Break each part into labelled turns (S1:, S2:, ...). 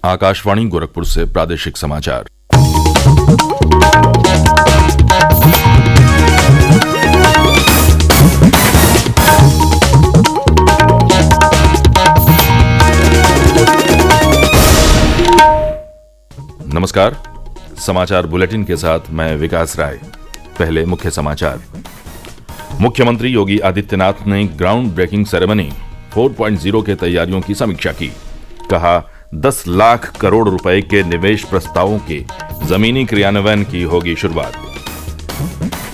S1: आकाशवाणी गोरखपुर से प्रादेशिक समाचार। नमस्कार, समाचार बुलेटिन के साथ मैं विकास राय। पहले मुख्य समाचार। मुख्यमंत्री योगी आदित्यनाथ ने ग्राउंड ब्रेकिंग सेरेमनी 4.0 के तैयारियों की समीक्षा की। कहा, 10 लाख करोड़ रुपए के निवेश प्रस्तावों के जमीनी क्रियान्वयन की होगी शुरुआत।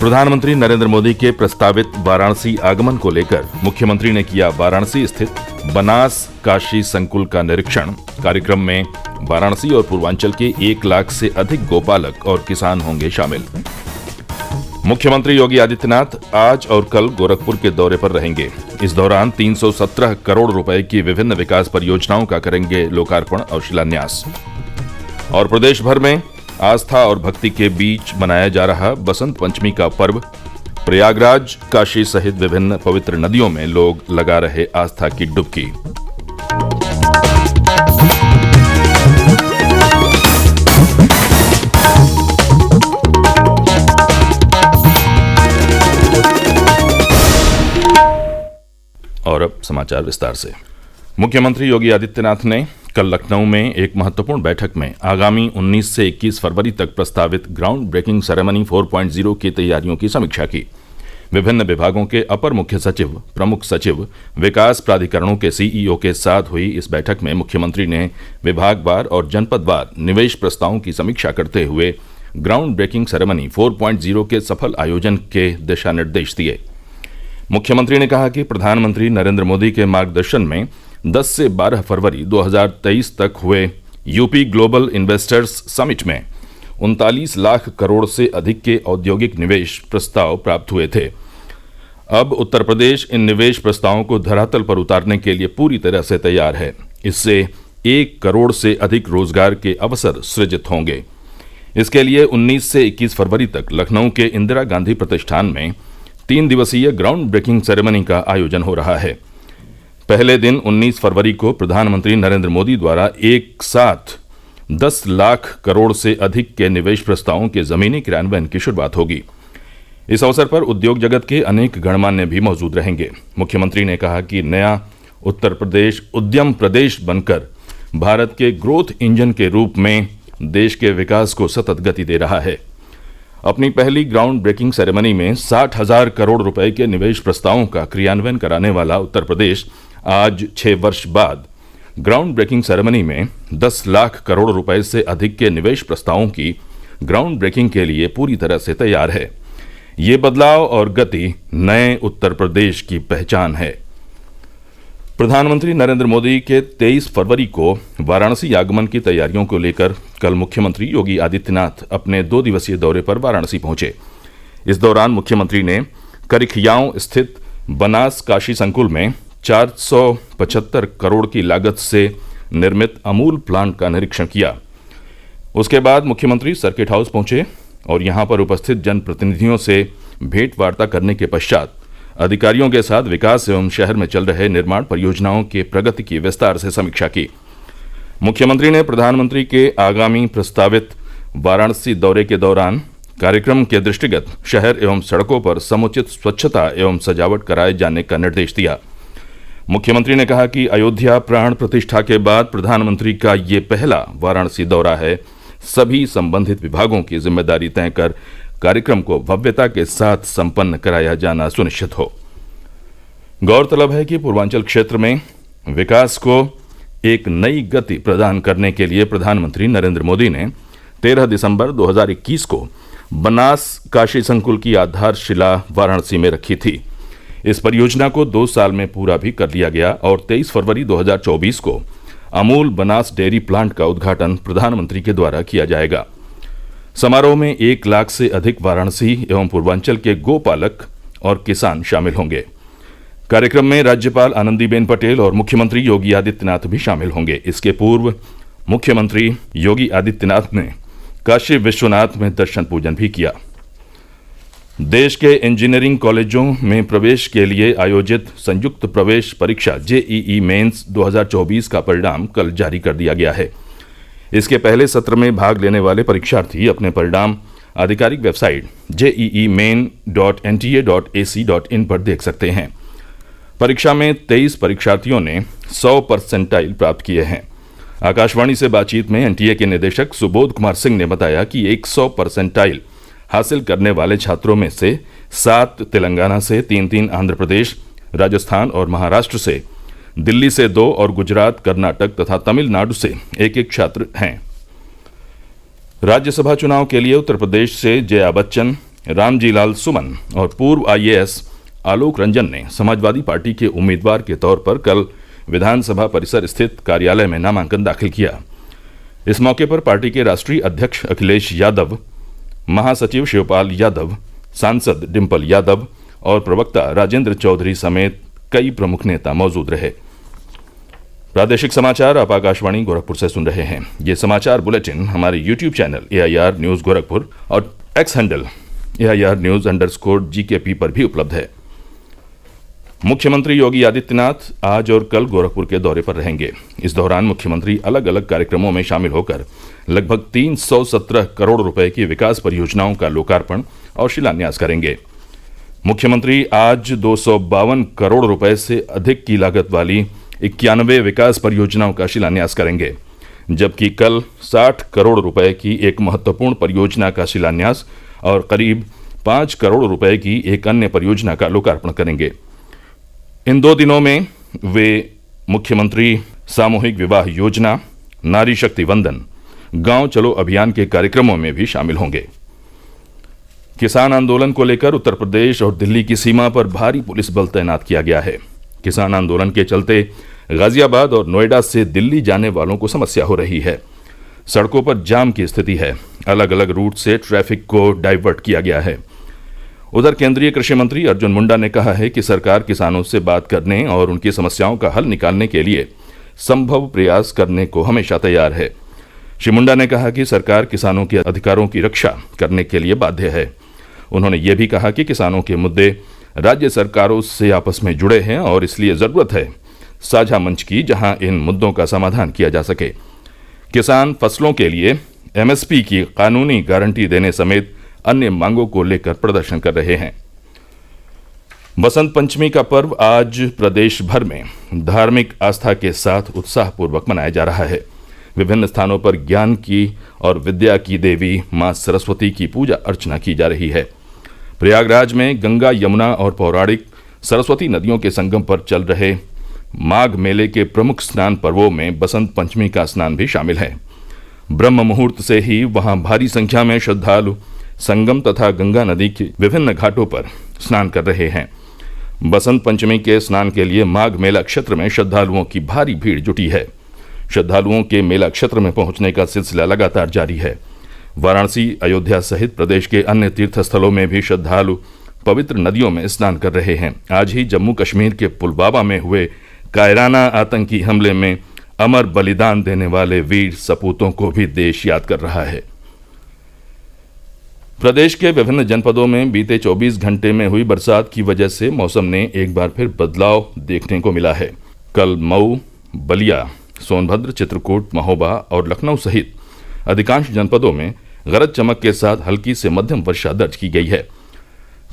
S1: प्रधानमंत्री नरेंद्र मोदी के प्रस्तावित वाराणसी आगमन को लेकर मुख्यमंत्री ने किया वाराणसी स्थित बनास काशी संकुल का निरीक्षण। कार्यक्रम में वाराणसी और पूर्वांचल के 1 लाख से अधिक गोपालक और किसान होंगे शामिल। मुख्यमंत्री योगी आदित्यनाथ आज और कल गोरखपुर के दौरे पर रहेंगे। इस दौरान 317 करोड़ रुपए की विभिन्न विकास परियोजनाओं का करेंगे लोकार्पण और शिलान्यास। और प्रदेश भर में आस्था और भक्ति के बीच मनाया जा रहा बसंत पंचमी का पर्व। प्रयागराज, काशी सहित विभिन्न पवित्र नदियों में लोग लगा रहे आस्था की डुबकी। और अब समाचार विस्तार से। मुख्यमंत्री योगी आदित्यनाथ ने कल लखनऊ में एक महत्वपूर्ण बैठक में आगामी 19 से 21 फरवरी तक प्रस्तावित ग्राउंड ब्रेकिंग सेरेमनी 4.0 की तैयारियों की समीक्षा की। विभिन्न विभागों के अपर मुख्य सचिव, प्रमुख सचिव, विकास प्राधिकरणों के सीईओ के साथ हुई इस बैठक में मुख्यमंत्री ने विभागवार और जनपदवार निवेश प्रस्तावों की समीक्षा करते हुए ग्राउंड ब्रेकिंग सेरेमनी 4.0 के सफल आयोजन के दिशा निर्देश दिए। मुख्यमंत्री ने कहा कि प्रधानमंत्री नरेंद्र मोदी के मार्गदर्शन में 10 से 12 फरवरी 2023 तक हुए यूपी ग्लोबल इन्वेस्टर्स समिट में 39 लाख करोड़ से अधिक के औद्योगिक निवेश प्रस्ताव प्राप्त हुए थे। अब उत्तर प्रदेश इन निवेश प्रस्तावों को धरातल पर उतारने के लिए पूरी तरह से तैयार है। इससे 1 करोड़ से अधिक रोजगार के अवसर सृजित होंगे। इसके लिए 19 से 21 फरवरी तक लखनऊ के इंदिरा गांधी प्रतिष्ठान में 3 दिवसीय ग्राउंड ब्रेकिंग सेरेमनी का आयोजन हो रहा है। पहले दिन 19 फरवरी को प्रधानमंत्री नरेंद्र मोदी द्वारा एक साथ 10 लाख करोड़ से अधिक के निवेश प्रस्तावों के जमीनी क्रियान्वयन की शुरुआत होगी। इस अवसर पर उद्योग जगत के अनेक गणमान्य भी मौजूद रहेंगे। मुख्यमंत्री ने कहा कि नया उत्तर प्रदेश उद्यम प्रदेश बनकर भारत के ग्रोथ इंजन के रूप में देश के विकास को सतत गति दे रहा है। अपनी पहली ग्राउंड ब्रेकिंग सेरेमनी में 60,000 करोड़ रुपए के निवेश प्रस्तावों का क्रियान्वयन कराने वाला उत्तर प्रदेश आज 6 वर्ष बाद ग्राउंड ब्रेकिंग सेरेमनी में 10 लाख करोड़ रुपए से अधिक के निवेश प्रस्तावों की ग्राउंड ब्रेकिंग के लिए पूरी तरह से तैयार है। ये बदलाव और गति नए उत्तर प्रदेश की पहचान है। प्रधानमंत्री नरेंद्र मोदी के 23 फरवरी को वाराणसी आगमन की तैयारियों को लेकर कल मुख्यमंत्री योगी आदित्यनाथ अपने 2 दिवसीय दौरे पर वाराणसी पहुंचे। इस दौरान मुख्यमंत्री ने करिखयाओं स्थित बनास काशी संकुल में 475 करोड़ की लागत से निर्मित अमूल प्लांट का निरीक्षण किया। उसके बाद मुख्यमंत्री सर्किट हाउस पहुंचे और यहां पर उपस्थित जनप्रतिनिधियों से भेंट वार्ता करने के पश्चात अधिकारियों के साथ विकास एवं शहर में चल रहे निर्माण परियोजनाओं के प्रगति की विस्तार से समीक्षा की। मुख्यमंत्री ने प्रधानमंत्री के आगामी प्रस्तावित वाराणसी दौरे के दौरान कार्यक्रम के दृष्टिगत शहर एवं सड़कों पर समुचित स्वच्छता एवं सजावट कराए जाने का निर्देश दिया। मुख्यमंत्री ने कहा कि अयोध्या प्राण प्रतिष्ठा के बाद प्रधानमंत्री का ये पहला वाराणसी दौरा है। सभी संबंधित विभागों की जिम्मेदारी तय कर कार्यक्रम को भव्यता के साथ संपन्न कराया जाना सुनिश्चित हो। गौरतलब है कि पूर्वांचल क्षेत्र में विकास को एक नई गति प्रदान करने के लिए प्रधानमंत्री नरेंद्र मोदी ने 13 दिसंबर 2021 को बनास काशी संकुल की आधारशिला वाराणसी में रखी थी। इस परियोजना को 2 साल में पूरा भी कर लिया गया और 23 फरवरी 2024 को अमूल बनास डेयरी प्लांट का उद्घाटन प्रधानमंत्री के द्वारा किया जाएगा। समारोह में 1 लाख से अधिक वाराणसी एवं पूर्वांचल के गोपालक और किसान शामिल होंगे। कार्यक्रम में राज्यपाल आनंदीबेन पटेल और मुख्यमंत्री योगी आदित्यनाथ भी शामिल होंगे। इसके पूर्व मुख्यमंत्री योगी आदित्यनाथ ने काशी विश्वनाथ में दर्शन पूजन भी किया। देश के इंजीनियरिंग कॉलेजों में प्रवेश के लिए आयोजित संयुक्त प्रवेश परीक्षा जेईई मेंस 2024 का परिणाम कल जारी कर दिया गया है। इसके पहले सत्र में भाग लेने वाले परीक्षार्थी अपने परिणाम आधिकारिक वेबसाइट jeemain.nta.ac.in पर देख सकते हैं। परीक्षा में 23 परीक्षार्थियों ने 100% प्राप्त किए हैं। आकाशवाणी से बातचीत में एनटीए के निदेशक सुबोध कुमार सिंह ने बताया कि 100% हासिल करने वाले छात्रों में से 7 तेलंगाना से, 3 आंध्र प्रदेश, राजस्थान और महाराष्ट्र से, दिल्ली से 2 और गुजरात, कर्नाटक तथा तमिलनाडु से 1 छात्र हैं। राज्यसभा चुनाव के लिए उत्तर प्रदेश से जया बच्चन, रामजी लाल सुमन और पूर्व आईएएस आलोक रंजन ने समाजवादी पार्टी के उम्मीदवार के तौर पर कल विधानसभा परिसर स्थित कार्यालय में नामांकन दाखिल किया। इस मौके पर पार्टी के राष्ट्रीय अध्यक्ष अखिलेश यादव, महासचिव शिवपाल यादव, सांसद डिम्पल यादव और प्रवक्ता राजेंद्र चौधरी समेत कई प्रमुख नेता मौजूद रहे। प्रादेशिक समाचार आप आकाशवाणी गोरखपुर से सुन रहे हैं। ये समाचार बुलेटिन हमारे YouTube channel AIR news Gorakhpur और एक्स हैंडल AIR_GKP पर भी उपलब्ध है। मुख्यमंत्री योगी आदित्यनाथ आज और कल गोरखपुर के दौरे पर रहेंगे। इस दौरान मुख्यमंत्री अलग अलग कार्यक्रमों में शामिल होकर लगभग 317 करोड़ रुपए की विकास परियोजनाओं का लोकार्पण और शिलान्यास करेंगे। मुख्यमंत्री आज 252 करोड़ रुपए से अधिक की लागत वाली 91 विकास परियोजनाओं का शिलान्यास करेंगे, जबकि कल 60 करोड़ रुपए की एक महत्वपूर्ण परियोजना का शिलान्यास और करीब 5 करोड़ रुपए की एक अन्य परियोजना का लोकार्पण करेंगे। इन 2 दिनों में वे मुख्यमंत्री सामूहिक विवाह योजना, नारी शक्ति वंदन, गांव चलो अभियान के कार्यक्रमों में भी शामिल होंगे। किसान आंदोलन को लेकर उत्तर प्रदेश और दिल्ली की सीमा पर भारी पुलिस बल तैनात किया गया है। किसान आंदोलन के चलते गाजियाबाद और नोएडा से दिल्ली जाने वालों को समस्या हो रही है। सड़कों पर जाम की स्थिति है। अलग अलग रूट से ट्रैफिक को डाइवर्ट किया गया है। उधर केंद्रीय कृषि मंत्री अर्जुन मुंडा ने कहा है कि सरकार किसानों से बात करने और उनकी समस्याओं का हल निकालने के लिए संभव प्रयास करने को हमेशा तैयार है। श्री मुंडा ने कहा कि सरकार किसानों के अधिकारों की रक्षा करने के लिए बाध्य है। उन्होंने ये भी कहा कि किसानों के मुद्दे राज्य सरकारों से आपस में जुड़े हैं और इसलिए जरूरत है साझा मंच की, जहां इन मुद्दों का समाधान किया जा सके। किसान फसलों के लिए MSP की कानूनी गारंटी देने समेत अन्य मांगों को लेकर प्रदर्शन कर रहे हैं। बसंत पंचमी का पर्व आज प्रदेश भर में धार्मिक आस्था के साथ उत्साहपूर्वक मनाया जा रहा है। विभिन्न स्थानों पर ज्ञान की और विद्या की देवी मां सरस्वती की पूजा अर्चना की जा रही है। प्रयागराज में गंगा, यमुना और पौराणिक सरस्वती नदियों के संगम पर चल रहे माघ मेले के प्रमुख स्नान पर्वों में बसंत पंचमी का स्नान भी शामिल है। ब्रह्म मुहूर्त से ही वहां भारी संख्या में श्रद्धालु संगम तथा गंगा नदी के विभिन्न घाटों पर स्नान कर रहे हैं। बसंत पंचमी के स्नान के लिए माघ मेला क्षेत्र में श्रद्धालुओं की भारी भीड़ जुटी है। श्रद्धालुओं के मेला क्षेत्र में पहुंचने का सिलसिला लगातार जारी है। वाराणसी, अयोध्या सहित प्रदेश के अन्य तीर्थ स्थलों में भी श्रद्धालु पवित्र नदियों में स्नान कर रहे हैं। आज ही जम्मू कश्मीर के पुलवामा में हुए कायराना आतंकी हमले में अमर बलिदान देने वाले वीर सपूतों को भी देश याद कर रहा है। प्रदेश के विभिन्न जनपदों में बीते 24 घंटे में हुई बरसात की वजह से मौसम ने एक बार फिर बदलाव देखने को मिला है। कल मऊ, बलिया, सोनभद्र, चित्रकूट, महोबा और लखनऊ सहित अधिकांश जनपदों में गरज चमक के साथ हल्की से मध्यम वर्षा दर्ज की गई है।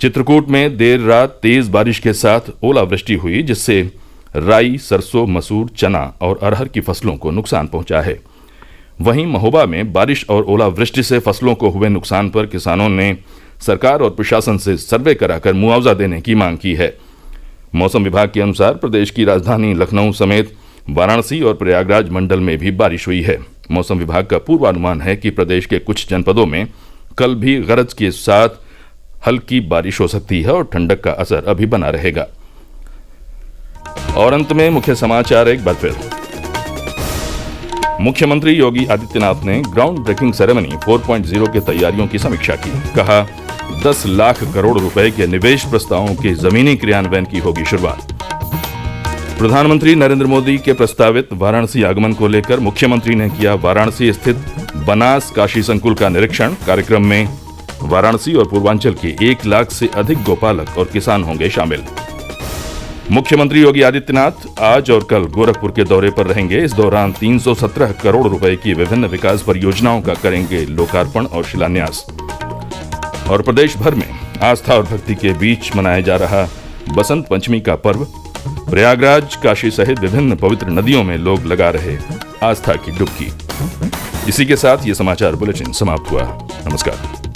S1: चित्रकूट में देर रात तेज बारिश के साथ ओलावृष्टि हुई, जिससे राई, सरसों, मसूर, चना और अरहर की फसलों को नुकसान पहुंचा है। वहीं महोबा में बारिश और ओलावृष्टि से फसलों को हुए नुकसान पर किसानों ने सरकार और प्रशासन से सर्वे कराकर मुआवजा देने की मांग की है। मौसम विभाग के अनुसार प्रदेश की राजधानी लखनऊ समेत वाराणसी और प्रयागराज मंडल में भी बारिश हुई है। मौसम विभाग का पूर्वानुमान है कि प्रदेश के कुछ जनपदों में कल भी गरज के साथ हल्की बारिश हो सकती है और ठंडक का असर अभी बना रहेगा। और अंत में मुख्य समाचार एक बार फिर। मुख्यमंत्री योगी आदित्यनाथ ने ग्राउंड ब्रेकिंग सेरेमनी 4.0 की तैयारियों की समीक्षा की। कहा 10 लाख करोड़ रुपए के निवेश प्रस्तावों के जमीनी क्रियान्वयन की होगी शुरुआत। प्रधानमंत्री नरेंद्र मोदी के प्रस्तावित वाराणसी आगमन को लेकर मुख्यमंत्री ने किया वाराणसी स्थित बनास काशी संकुल का निरीक्षण। कार्यक्रम में वाराणसी और पूर्वांचल के 1 लाख से अधिक गोपालक और किसान होंगे शामिल। मुख्यमंत्री योगी आदित्यनाथ आज और कल गोरखपुर के दौरे पर रहेंगे। इस दौरान 317 करोड़ रुपए की विभिन्न विकास परियोजनाओं का करेंगे लोकार्पण और शिलान्यास। और प्रदेश भर में आस्था और भक्ति के बीच मनाया जा रहा बसंत पंचमी का पर्व। प्रयागराज, काशी सहित विभिन्न पवित्र नदियों में लोग लगा रहे आस्था की डुबकी। इसी के साथ ये समाचार बुलेटिन समाप्त हुआ। नमस्कार।